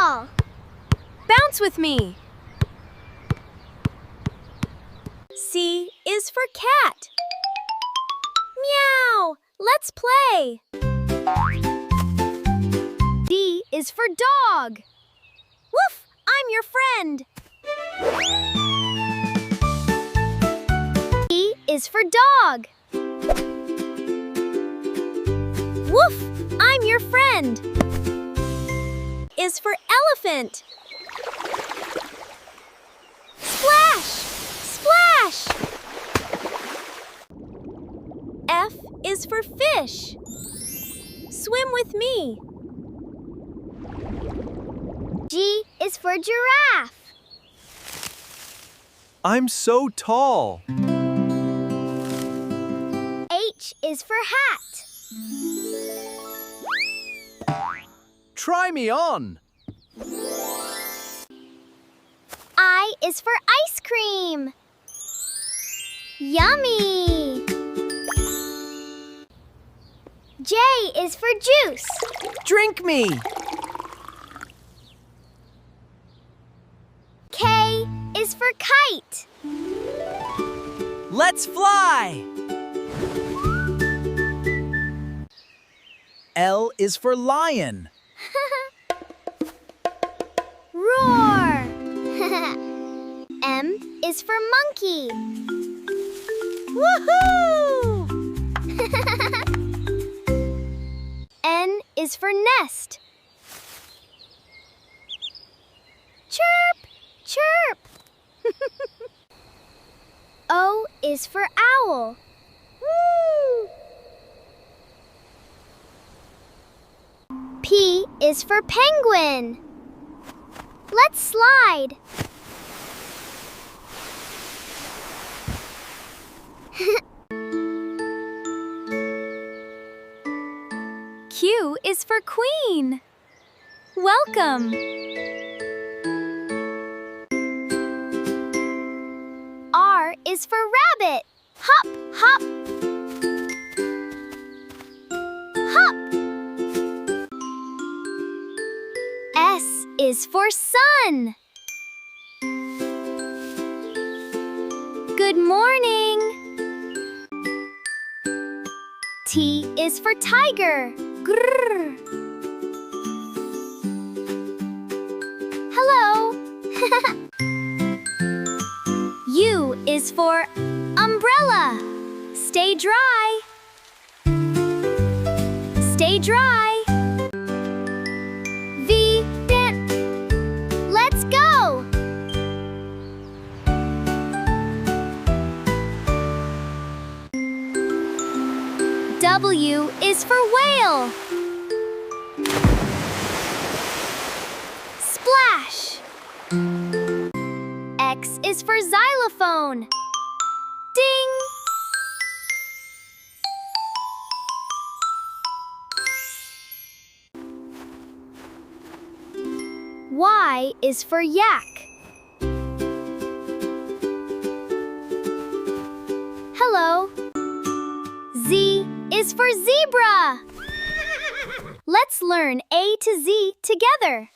ball. Bounce with me. C is for cat. Meow! Let's play. D is for dog. Woof! I'm your friend. E is for dog. Woof! I'm your friend. Is for elephant. Splash! Splash! F is for fish. Swim with me. G is for giraffe. I'm so tall. H is for hat. Try me on. I is for ice cream. Yummy! J is for juice. Drink me. K is for kite. Let's fly. L is for lion. Roar! M is for monkey. Woohoo! N is for nest. Chirp! Chirp! O is for owl. Woo! P is for penguin. Let's slide. Q is for queen. Welcome. R is for rabbit. Hop, hop. Hop. S is for sun. Good morning. T is for tiger. Grrr. Hello. U is for umbrella. Stay dry. Stay dry. V, dance. Let's go. W is for whale. Splash. X is for xylophone. Ding. Y is for yak. Hello. Z is for zebra. Let's learn A to Z together.